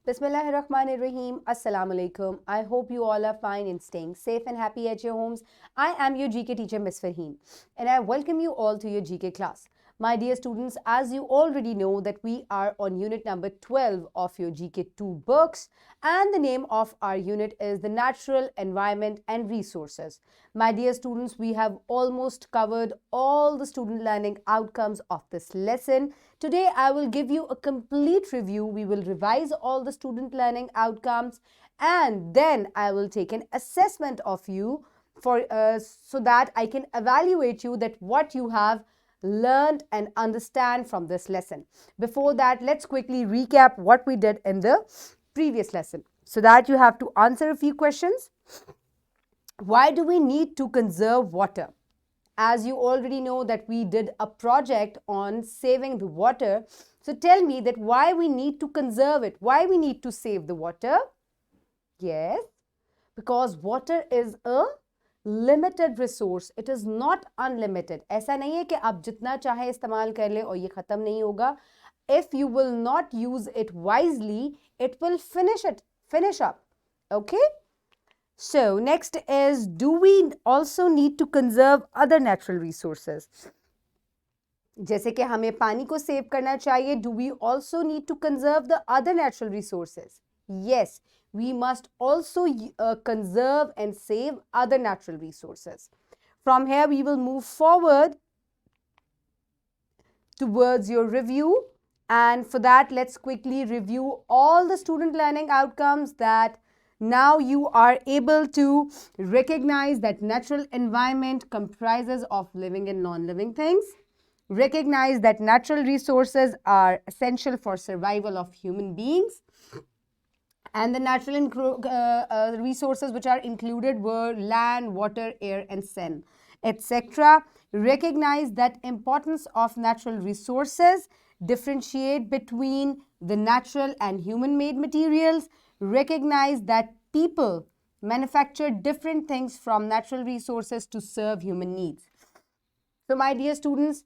Bismillahirrahmanirrahim. Assalamu alaikum. I hope you all are fine and staying safe and happy at your homes. I am your GK teacher, Miss Farheen, and I welcome you all to your GK class. My dear students, as you already know that we are on unit number 12 of your GK2 books, and the name of our unit is the Natural Environment and Resources. My dear students, we have almost covered all the student learning outcomes of this lesson. Today, I will give you a complete review. We will revise all the student learning outcomes, and then I will take an assessment of you so that I can evaluate you that what you have learned and understand from this lesson. Before that, let's quickly recap what we did in the previous lesson so that you have to answer a few questions. Why do we need to conserve water? As you already know that we did a project on saving the water. So tell me that why we need to conserve it, why we need to save the water. Yes, because water is a limited resource. It is not unlimited. ऐसा नहीं है कि आप जितना चाहे इस्तेमाल कर ले और ये खत्म नहीं होगा. If you will not use it wisely, it will finish up. Okay? So next is, do we also need to conserve other natural resources? जैसे कि हमें पानी को सेव करना चाहिए, do we also need to conserve the other natural resources? Yes, we must also conserve and save other natural resources. From here, we will move forward towards your review. And for that, let's quickly review all the student learning outcomes that now you are able to recognize that natural environment comprises of living and non-living things. Recognize that natural resources are essential for survival of human beings. And the natural resources which are included were land, water, air, and sun, etc. Recognize that importance of natural resources. Differentiate between the natural and human-made materials. Recognize that people manufacture different things from natural resources to serve human needs. So, my dear students,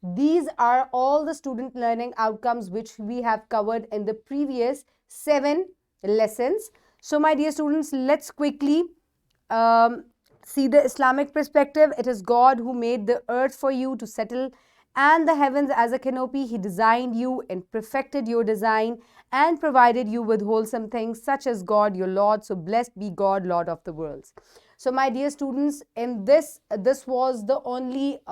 these are all the student learning outcomes which we have covered in the previous 7 lessons. So, my dear students, let's quickly see the Islamic perspective. It is God who made the earth for you to settle and the heavens as a canopy. He designed you and perfected your design and provided you with wholesome things such as God, your Lord. So blessed be God, Lord of the worlds. So my dear students, in this was the only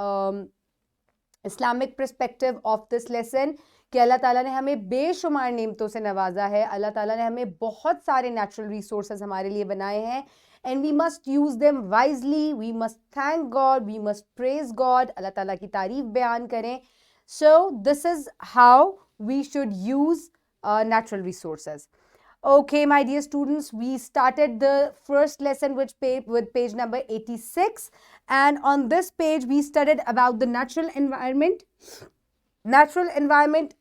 Islamic perspective of this lesson कि अल्लाह ताला ने हमें बेशुमार नेमतों से नवाजा है. अल्लाह ताला ने हमें बहुत सारे natural resources हमारे लिए बनाए हैं. And we must use them wisely. We must thank God. We must praise God. Allah Ta'ala की तारीफ बयान करें. So this is how we should use natural resources. Okay, my dear students, we started the first lesson with page number 86. And on this page, we studied about the natural environment. Natural environment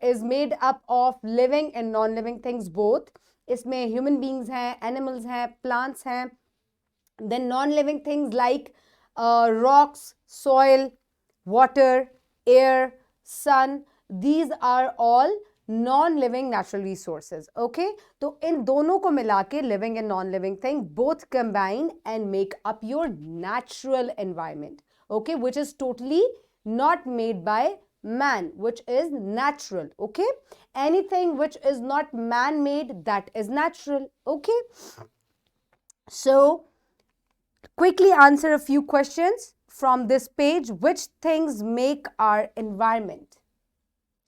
is made up of living and non-living things both. इसमें human beings हैं, animals हैं, plants हैं. Then non-living things like rocks, soil, water, air, sun. These are all non-living natural resources. Okay, तो इन दोनों को मिला के living and non-living thing both combine and make up your natural environment. Okay, which is totally not made by man, which is natural. Okay, anything which is not man-made, that is natural. Okay, so quickly answer a few questions from this page. Which things make our environment?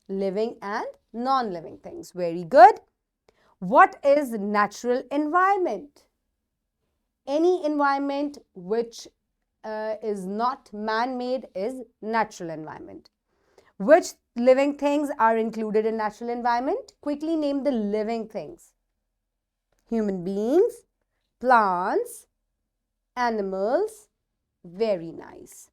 Living and non-living things. Very good. What is natural environment? Any environment which is not man-made is natural environment. Which living things are included in natural environment? Quickly name the living things. Human beings, plants, animals. Very nice.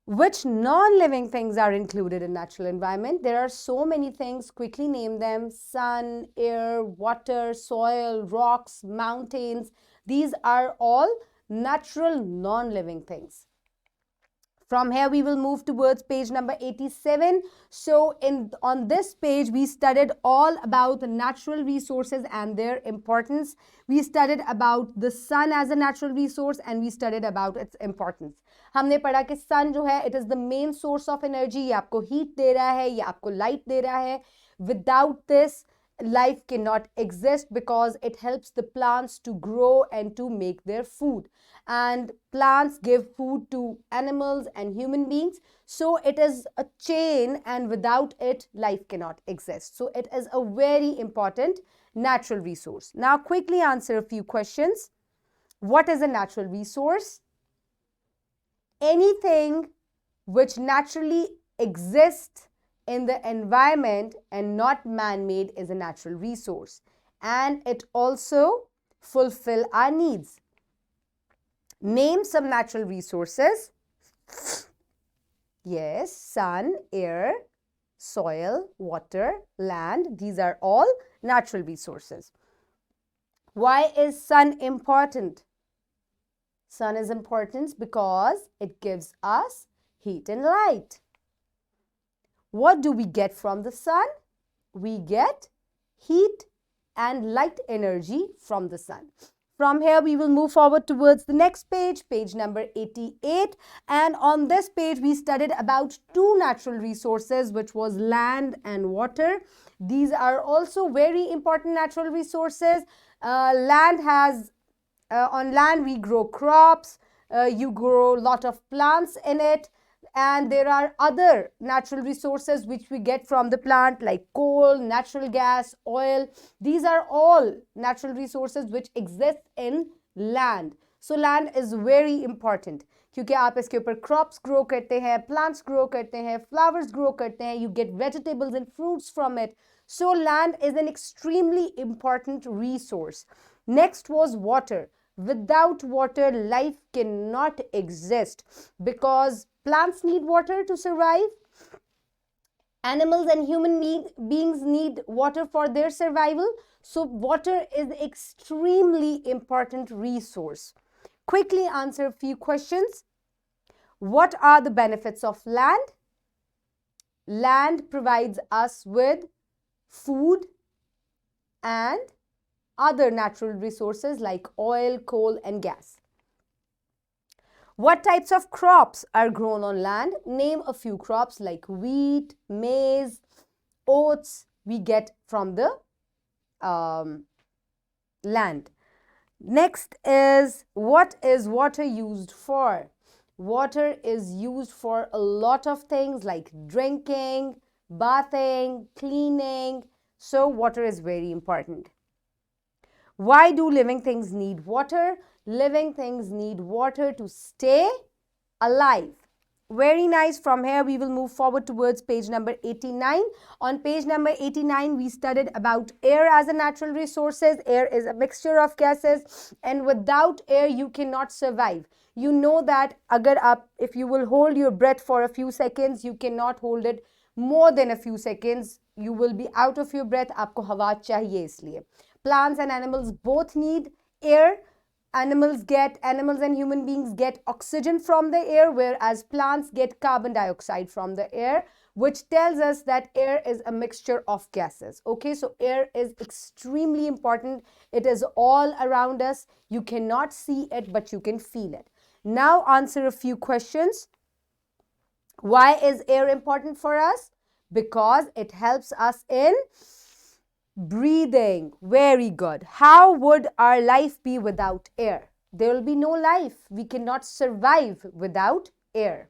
Which non-living things are included in natural environment? There are so many things. Quickly name them. Sun, air, water, soil, rocks, mountains. These are all natural non-living things. From here, we will move towards page number 87. So on this page, we studied all about the natural resources and their importance. We studied about the sun as a natural resource and we studied about its importance. हमने पढ़ा कि sun जो है, it is the main source of energy. ये आपको heat दे रहा है, ये आपको light दे रहा है. Without this, life cannot exist because it helps the plants to grow and to make their food. And plants give food to animals and human beings. So it is a chain, and without it, life cannot exist. So it is a very important natural resource. Now, quickly answer a few questions. What is a natural resource? Anything which naturally exists in the environment and not man-made is a natural resource. And it also fulfill our needs. Name some natural resources. Yes, sun, air, soil, water, land. These are all natural resources. Why is sun important? Sun is important because it gives us heat and light. What do we get from the sun? We get heat and light energy from the sun. From here, we will move forward towards the next page, page number 88. And on this page, we studied about two natural resources, which was land and water. These are also very important natural resources. On land, we grow crops. You grow a lot of plants in it. And there are other natural resources which we get from the plant like coal, natural gas, oil. These are all natural resources which exist in land. So land is very important क्योंकि आप इसके ऊपर crops grow करते हैं, plants grow करते हैं, flowers grow करते हैं, you get vegetables and fruits from it. So land is an extremely important resource. Next was water. Without water, life cannot exist because plants need water to survive. Animals and human beings need water for their survival. So water is an extremely important resource. Quickly answer a few questions. What are the benefits of land? Land provides us with food and other natural resources like oil, coal, and gas. What types of crops are grown on land? Name a few crops like wheat, maize, oats we get from the land. Next is, what is water used for? Water is used for a lot of things like drinking, bathing, cleaning. So water is very important. Why do living things need water? Living things need water to stay alive. Very nice. From here, we will move forward towards page number 89. On page number 89, we studied about air as a natural resources. Air is a mixture of gases, and without air, you cannot survive. You know that if you will hold your breath for a few seconds, you cannot hold it more than a few seconds. You will be out of your breath. आपको हवा चाहिए इसलिए. Plants and animals both need air. Animals and human beings get oxygen from the air, whereas plants get carbon dioxide from the air, which tells us that air is a mixture of gases. Okay, so air is extremely important. It is all around us. You cannot see it, but you can feel it. Now answer a few questions. Why is air important for us? Because it helps us in breathing. Very good. How would our life be without air? There will be no life. We cannot survive without air.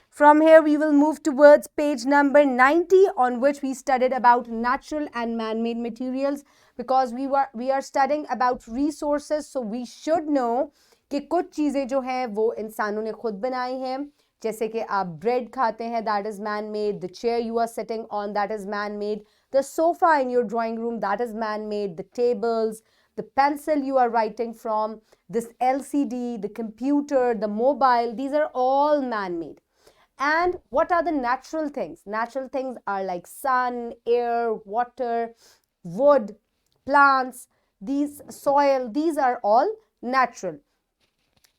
From here, we will move towards page number 90, on which we studied about natural and man-made materials, because we are studying about resources. So we should know कि कुछ चीज़ें जो हैं वो इंसानों ने खुद बनाई हैं. जैसे कि आप bread खाते हैं, that is man-made. The chair you are sitting on, that is man-made. The sofa in your drawing room, that is man-made. The tables, the pencil you are writing from, this LCD, the computer, the mobile, these are all man-made. And what are the natural things? Natural things are like sun, air, water, wood, plants, soil, these are all natural.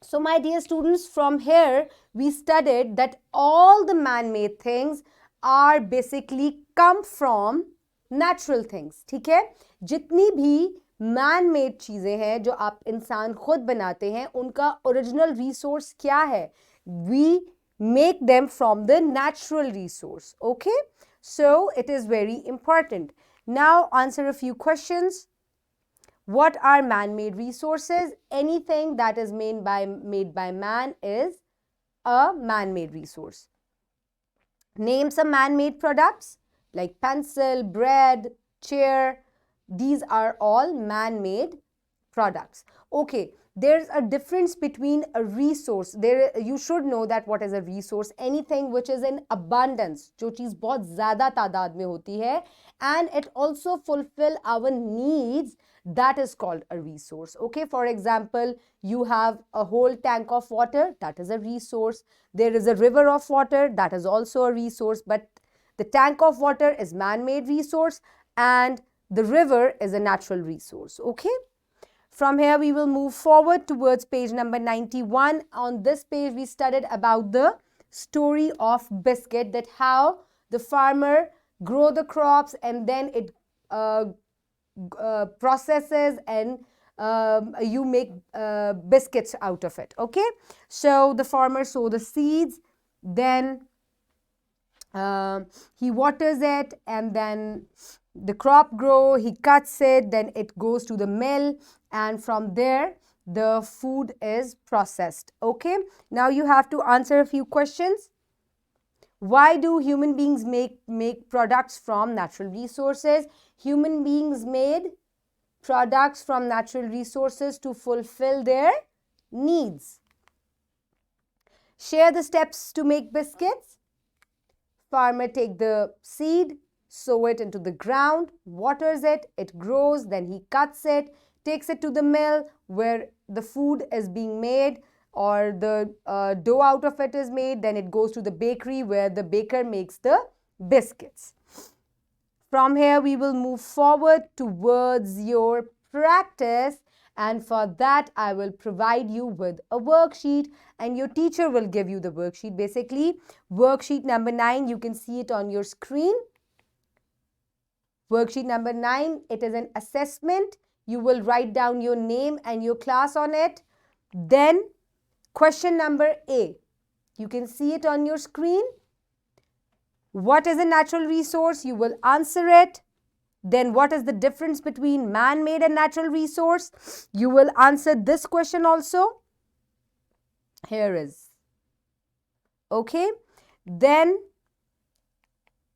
So my dear students, from here we studied that all the man-made things are basically come from natural things. ठीक है, जितनी भी man-made चीजें हैं जो आप इंसान खुद बनाते हैं, उनका original resource क्या है? We make them from the natural resource. Okay, so it is very important. Now answer a few questions. What are man-made resources? Anything that is made by man is a man-made resource. Name some man-made products like pencil, bread, chair. These are all man-made products. Okay, there's a difference between a resource. You should know that what is a resource. Anything which is in abundance, जो चीज बहुत ज़्यादा तादाद में होती है, and it also fulfill our needs, that is called a resource. Okay, for example, you have a whole tank of water, that is a resource. There is a river of water, that is also a resource, but the tank of water is man-made resource and the river is a natural resource. Okay, from here we will move forward towards page number 91. On this page we studied about the story of biscuit, that how the farmer grow the crops and then it processes and you make biscuits out of it. Okay, so the farmer sow the seeds, then he waters it, and then the crop grow, he cuts it, then it goes to the mill, and from there the food is processed. Okay, now you have to answer a few questions. Why do human beings make products from natural resources? Human beings made products from natural resources to fulfill their needs. Share the steps to make biscuits. Farmer take the seed, sow it into the ground, waters it, it grows, then he cuts it, takes it to the mill where the food is being made, or the dough out of it is made, then it goes to the bakery where the baker makes the biscuits. From here we will move forward towards your practice, and for that I will provide you with a worksheet and your teacher will give you the worksheet. Basically, worksheet number 9, you can see it on your screen. Worksheet number 9, it is an assessment. You will write down your name and your class on it. Then question number A, you can see it on your screen. What is a natural resource? You will answer it. Then what is the difference between man-made and natural resource? You will answer this question also. Here is. Okay. Then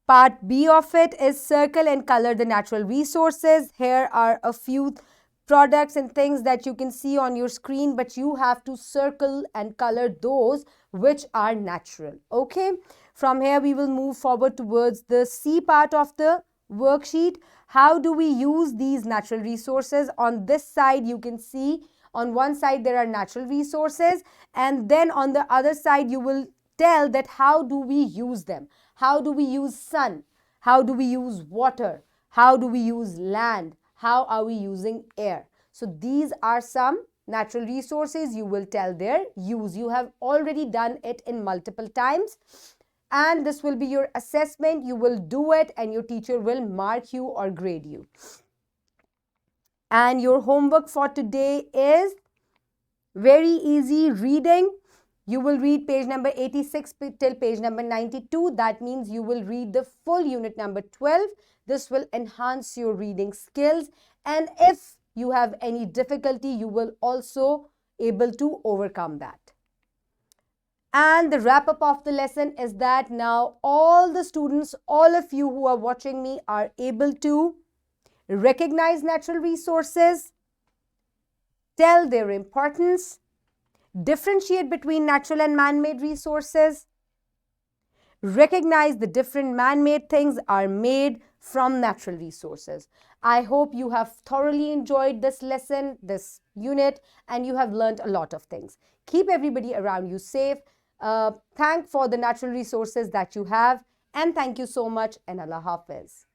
part B of it is circle and color the natural resources. Here are a few products and things that you can see on your screen, but you have to circle and color those which are natural. Okay, from here we will move forward towards the C part of the worksheet. How do we use these natural resources? On this side you can see, on one side there are natural resources, and then on the other side you will tell that how do we use them. How do we use sun? How do we use water? How do we use land? How are we using air? So these are some natural resources. You will tell their use. You have already done it in multiple times, and this will be your assessment. You will do it and your teacher will mark you or grade you. And your homework for today is very easy reading. You will read page number 86 till page number 92. That means you will read the full unit number 12. This will enhance your reading skills. And if you have any difficulty, you will also able to overcome that. And the wrap up of the lesson is that now all the students, all of you who are watching me are able to recognize natural resources, tell their importance, differentiate between natural and man-made resources, recognize the different man-made things are made from natural resources. I hope you have thoroughly enjoyed this lesson, this unit, and you have learned a lot of things. Keep everybody around you safe. Thank for the natural resources that you have, and thank you so much, and Allah Hafiz.